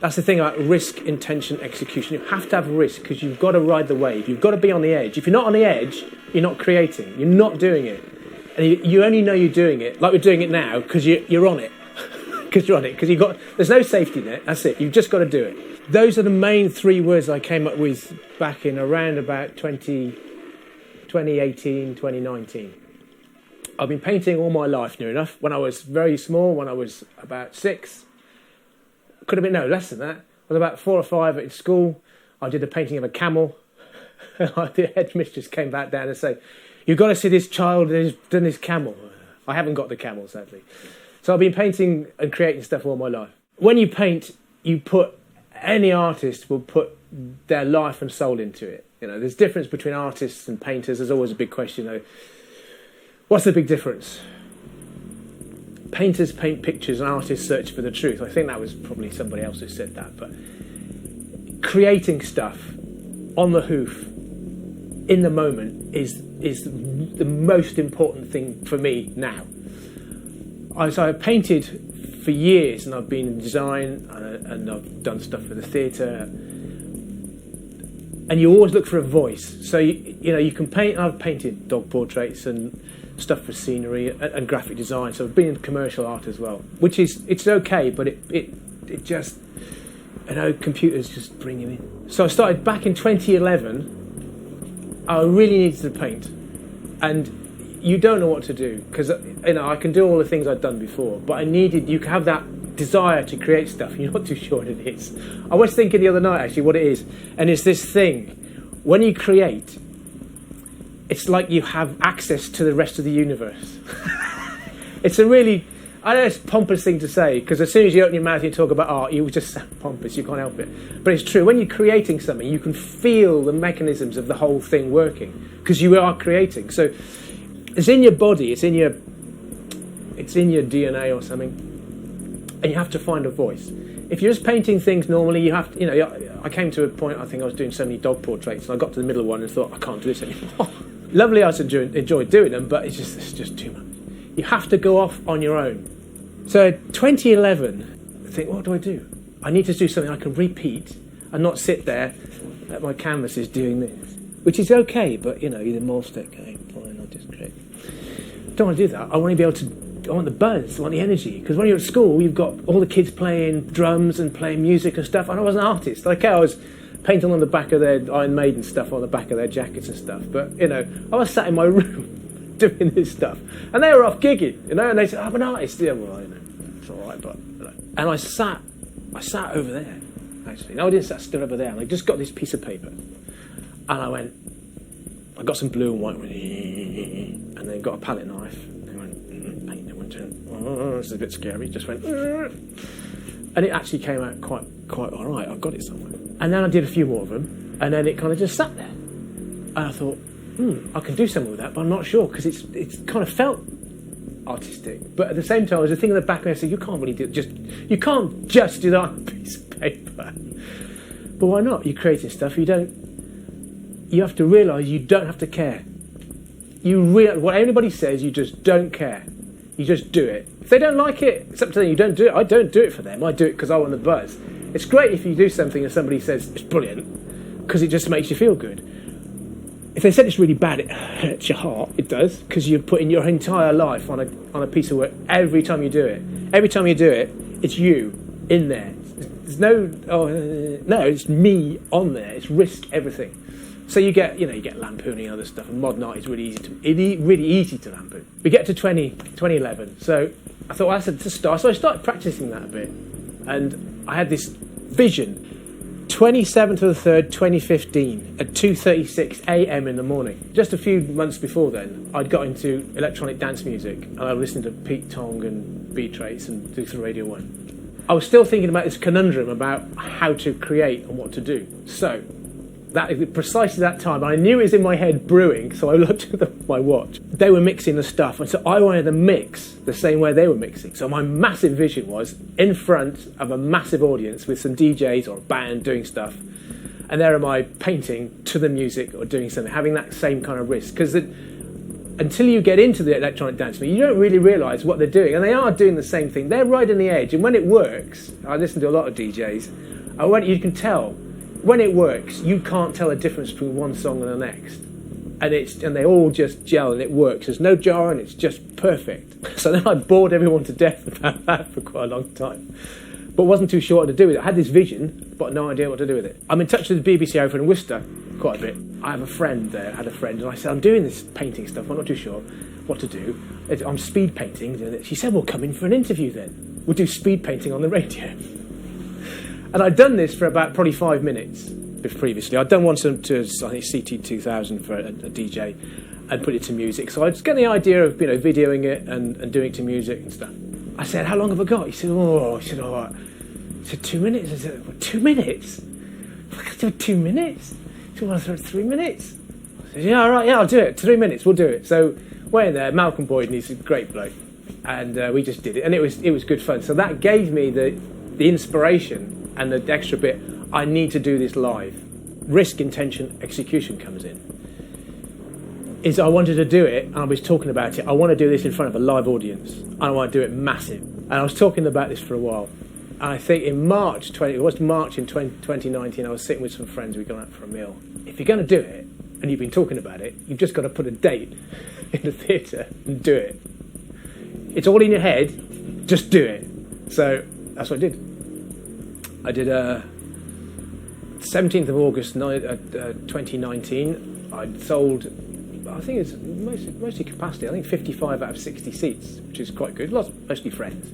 That's the thing about risk, intention, execution. You have to have risk because you've got to ride the wave. You've got to be on the edge. If you're not on the edge, you're not creating. You're not doing it. And you only know you're doing it, like we're doing it now, because you're on it. Because you're on it. Because there's no safety net. That's it. You've just got to do it. Those are the main three words I came up with back in around about 2018, 2019. I've been painting all my life, near enough. When I was very small, when I was about 6, could have been no less than that. I was about 4 or 5 at school. I did a painting of a camel. The headmistress came back down and said, "You've got to see this child who's done this camel." I haven't got the camel, sadly. So I've been painting and creating stuff all my life. When you paint, any artist will put their life and soul into it. You know, there's a difference between artists and painters. There's always a big question, though. What's the big difference? Painters paint pictures and artists search for the truth. I think that was probably somebody else who said that. But creating stuff on the hoof, in the moment, is the most important thing for me now. So I painted for years, and I've been in design, and I've done stuff for the theatre. And you always look for a voice. So you can paint. I've painted dog portraits and stuff for scenery and graphic design. So I've been in commercial art as well, which it's okay, but it just, computers just bring it in. So I started back in 2011. I really needed to paint, and you don't know what to do because I can do all the things I'd done before, but you have that desire to create stuff. You're not too sure what it is. I was thinking the other night actually what it is, and it's this thing. When you create, it's like you have access to the rest of the universe. It's a really, I know it's a pompous thing to say, because as soon as you open your mouth and you talk about art, you just sound pompous, you can't help it. But it's true, when you're creating something, you can feel the mechanisms of the whole thing working, because you are creating. So it's in your body, it's in your DNA or something, and you have to find a voice. If you're just painting things normally, you have to, I came to a point, I think I was doing so many dog portraits, and I got to the middle of one and thought, I can't do this anymore. Lovely, I enjoyed doing them, but it's just too much. You have to go off on your own. So 2011, I think, what do I do? I need to do something I can repeat and not sit there at my canvases doing this, which is okay, but, either more stick, okay, fine, I'll just create. I don't want to do that. I want to be able to, I want the buzz, I want the energy, because when you're at school, you've got all the kids playing drums and playing music and stuff, and I was an artist. I was painting on the back of their Iron Maiden stuff on the back of their jackets and stuff, but, I was sat in my room doing this stuff, and they were off gigging, and they said, "I'm an artist." Yeah, well, it's all right, but and I sat over there, actually. No, I didn't. I stood over there, and I just got this piece of paper, and I got some blue and white, and then got a palette knife, and went paint. And went, this is a bit scary. Just went, and it actually came out quite all right. I've got it somewhere, and then I did a few more of them, and then it kind of just sat there, and I thought, I can do something with that, but I'm not sure, because it's kind of felt artistic. But at the same time, there's a thing in the back of me that said, you can't really you can't just do that on a piece of paper. But why not? You're creating stuff. You have to realise you don't have to care. What anybody says, you just don't care. You just do it. If they don't like it, it's up to them. You don't do it. I don't do it for them. I do it because I want the buzz. It's great if you do something and somebody says it's brilliant, because it just makes you feel good. If they said it's really bad, it hurts your heart. It does, because you're putting your entire life on a piece of work every time you do it. Every time you do it, it's you in there. There's no, it's me on there. It's risk everything. So you get lampooning and other stuff, and modern art is really easy to lampoon. We get to 2011, so I thought, well, that's a start. So I started practicing that a bit, and I had this vision. 27th of the 3rd, 2015, at 2:36 a.m. in the morning. Just a few months before then, I'd got into electronic dance music, and I listened to Pete Tong and Beat Trace and do through Radio 1. I was still thinking about this conundrum about how to create and what to do. So, precisely that time, I knew it was in my head brewing, so I looked at my watch. They were mixing the stuff, and so I wanted to mix the same way they were mixing. So my massive vision was in front of a massive audience with some DJs or a band doing stuff, and there am I painting to the music or doing something, having that same kind of risk. Because until you get into the electronic dance music, you don't really realise what they're doing. And they are doing the same thing. They're riding the edge. And when it works, I listen to a lot of DJs, you can tell, when it works, you can't tell a difference between one song and the next. And they all just gel and it works. There's no jarring, it's just perfect. So then I bored everyone to death about that for quite a long time. But wasn't too sure what to do with it. I had this vision, but no idea what to do with it. I'm in touch with the BBC over in Worcester quite a bit. I have a friend there, and I said, I'm doing this painting stuff, I'm not too sure what to do. I'm speed painting. And she said, well, come in for an interview then. We'll do speed painting on the radio. And I'd done this for about probably 5 minutes previously. I'd done one to I think, CT2000 for a DJ and put it to music. So I was getting the idea of, videoing it and doing it to music and stuff. I said, how long have I got? He said, all right. I said, 2 minutes? I said, what, 2 minutes? I can do 2 minutes? Do you want to throw 3 minutes? I said, yeah, all right, yeah, I'll do it. 3 minutes, we'll do it. So we're in there, Malcolm Boyd, and he's a great bloke. And we just did it. And it was good fun. So that gave me the inspiration and the extra bit, I need to do this live. Risk, intention, execution comes in. I wanted to do it, and I was talking about it. I want to do this in front of a live audience, and I want to do it massive. And I was talking about this for a while. And I think in March in 2019, I was sitting with some friends, we'd gone out for a meal. If you're going to do it, and you've been talking about it, you've just got to put a date in the theatre and do it. It's all in your head, just do it. So that's what I did. I did 17th of August 2019. I'd sold, I think it's mostly capacity, I think 55 out of 60 seats, which is quite good. Mostly friends.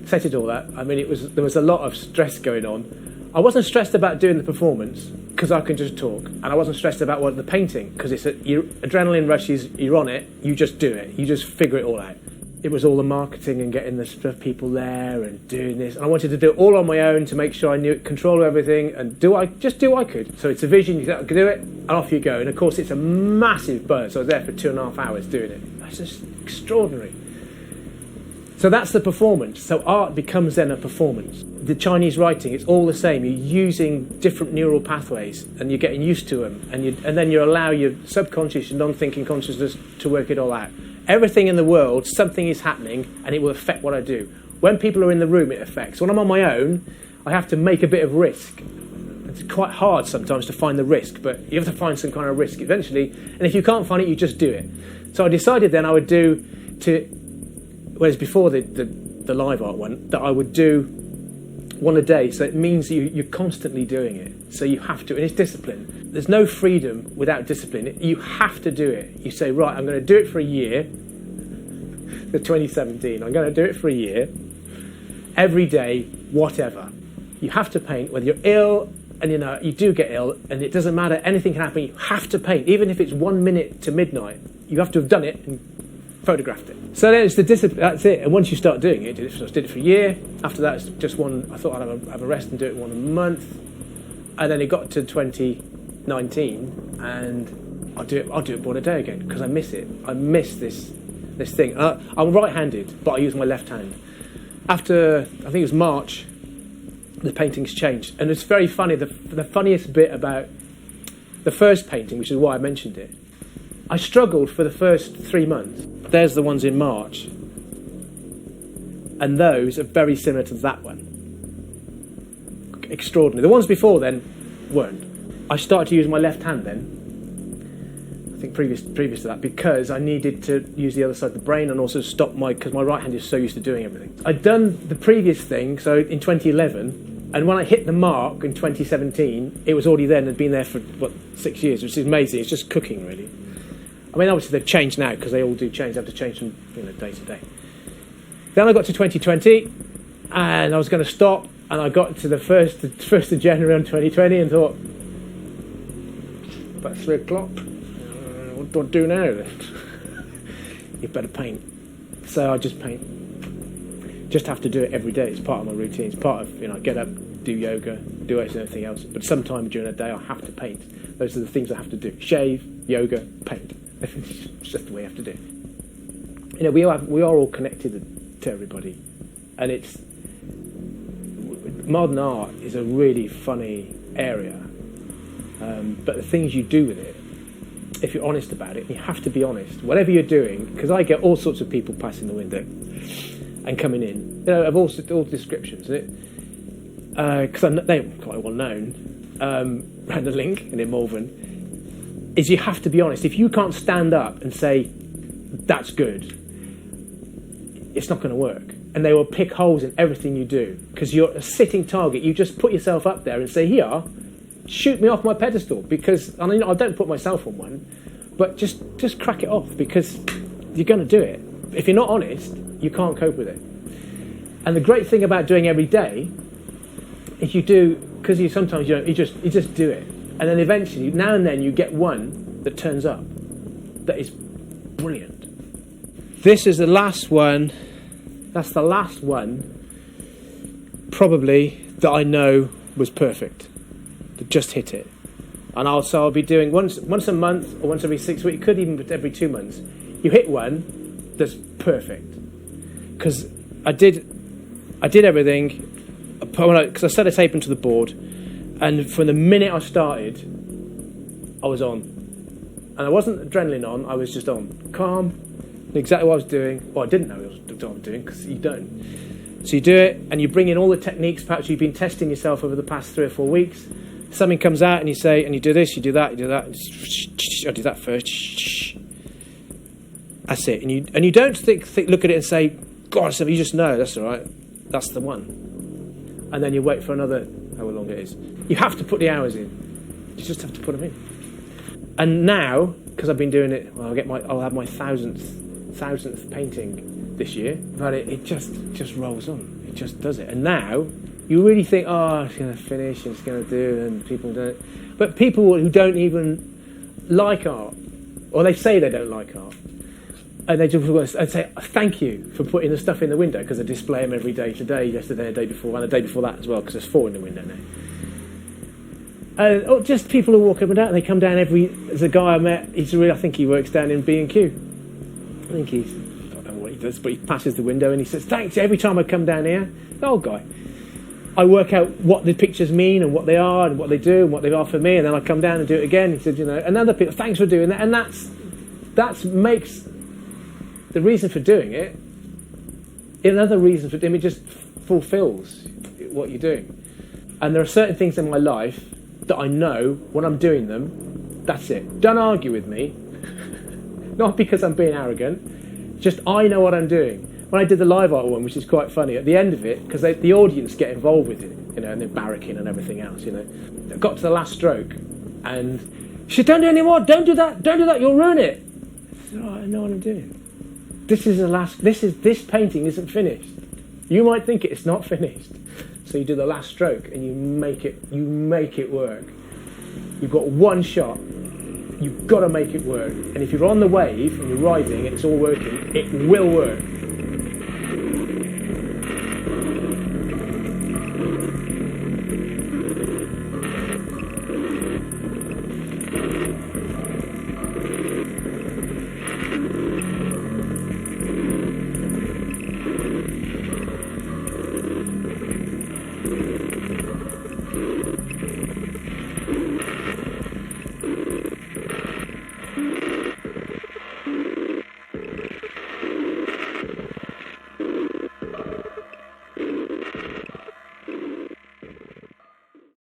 Set it all up. I mean, there was a lot of stress going on. I wasn't stressed about doing the performance because I can just talk, and I wasn't stressed about the painting because your adrenaline rushes. You're on it. You just do it. You just figure it all out. It was all the marketing and getting the stuff people there and doing this. And I wanted to do it all on my own to make sure I knew control everything and do what I could. So it's a vision. You do it, and off you go. And of course, it's a massive buzz. So I was there for 2.5 hours doing it. That's just extraordinary. So that's the performance. So art becomes then a performance. The Chinese writing, it's all the same. You're using different neural pathways and you're getting used to them. And then you allow your subconscious and non-thinking consciousness to work it all out. Everything in the world, something is happening and it will affect what I do. When people are in the room, it affects. When I'm on my own, I have to make a bit of risk. It's quite hard sometimes to find the risk, but you have to find some kind of risk eventually. And if you can't find it, you just do it. So I decided then I would do whereas before the live art one, that I would do one a day. So it means you're constantly doing it. So you have to, and it's discipline. There's no freedom without discipline. You have to do it. You say, right, I'm going to do it for a year. The 2017, I'm going to do it for a year. Every day, whatever. You have to paint, whether you're ill, and you do get ill, and it doesn't matter, anything can happen, you have to paint. Even if it's 1 minute to midnight, you have to have done it and photographed it. So then it's the discipline, that's it. And once you start doing it, I did it for a year. After that, it's just one, I thought I'd have a rest and do it one a month. And then it got to 2019, and I'll do it one a day again, because I miss it. I miss this thing. I'm right-handed, but I use my left hand. After, I think it was March, the paintings changed. And it's very funny, the funniest bit about the first painting, which is why I mentioned it, I struggled for the first 3 months. There's the ones in March. And those are very similar to that one. Extraordinary. The ones before then weren't. I started to use my left hand then. I think previous to that, because I needed to use the other side of the brain and also stop because my right hand is so used to doing everything. I'd done the previous thing, so in 2011, and when I hit the mark in 2017, it was already there and had been there for, 6 years, which is amazing. It's just cooking, really. I mean, obviously they've changed now because they all do change. They have to change from day to day. Then I got to 2020, and I was going to stop, and I got to the 1st of January on 2020 and thought, about 3 o'clock, what do I do now then? You better paint. So I just paint. Just have to do it every day. It's part of my routine. It's part of, get up, do yoga, do anything else. But sometime during the day I have to paint. Those are the things I have to do. Shave, yoga, paint. It's just the way you have to do it. We are all connected to everybody. And it's... Modern art is a really funny area. But the things you do with it if you're honest about it. You have to be honest. Whatever you're doing, because I get all sorts of people passing the window and coming in, of all descriptions. Because they're quite well known around the link and in Malvern, is you have to be honest. If you can't stand up and say, that's good, it's not going to work. And they will pick holes in everything you do because you're a sitting target. You just put yourself up there and say, here, shoot me off my pedestal, because I don't put myself on one, but just crack it off, because you're going to do it. If you're not honest, you can't cope with it. And the great thing about doing every day is you do, because you just do it, and then eventually, now and then, you get one that turns up that is brilliant. This is the last one. That's the last one, probably, that I know was perfect. That just hit it. And I'll be doing once a month or once every 6 weeks. It could even be every 2 months. You hit one that's perfect. Because I did everything. Because I set a tape into the board, and from the minute I started, I was on. And I wasn't adrenaline on. I was just on, calm, knew exactly what I was doing. Well, I didn't know what I was doing, because you don't. So you do it, and you bring in all the techniques. Perhaps you've been testing yourself over the past 3 or 4 weeks. Something comes out, and you say, and you do this, you do that, you do that. I do that first. That's it. And you don't look at it and say, God, so you just know, that's all right. That's the one. And then you wait for another, however long it is. You have to put the hours in. You just have to put them in. And now, because I've been doing it, well, I'll have my thousandth painting this year. But it just rolls on. It just does it. And now you really think, oh, it's going to finish, and it's going to do, and people don't. But people who don't even like art, or they say they don't like art, and they just say, thank you for putting the stuff in the window, because I display them every day today, yesterday, the day before, and the day before that as well, because there's 4 in the window now. Or just people who walk up and down, and they come down there's a guy I met, I think he works down in B&Q. I don't know what he does, but he passes the window and he says, thanks, every time I come down here, the old guy. I work out what the pictures mean and what they are and what they do and what they are for me, and then I come down and do it again. He said, and other people, thanks for doing that. And that makes the reason for doing it, another reason for doing it, just fulfills what you're doing. And there are certain things in my life that I know when I'm doing them, that's it. Don't argue with me. Not because I'm being arrogant, just I know what I'm doing. When I did the live art one, which is quite funny, at the end of it, because the audience get involved with it, and they're barracking and everything else, I got to the last stroke, and she said, don't do any more, don't do that, you'll ruin it. I said, I know what I'm doing. This painting isn't finished. You might think it's not finished. So you do the last stroke, and you make it work. You've got one shot. You've got to make it work. And if you're on the wave and you're riding and it's all working, it will work.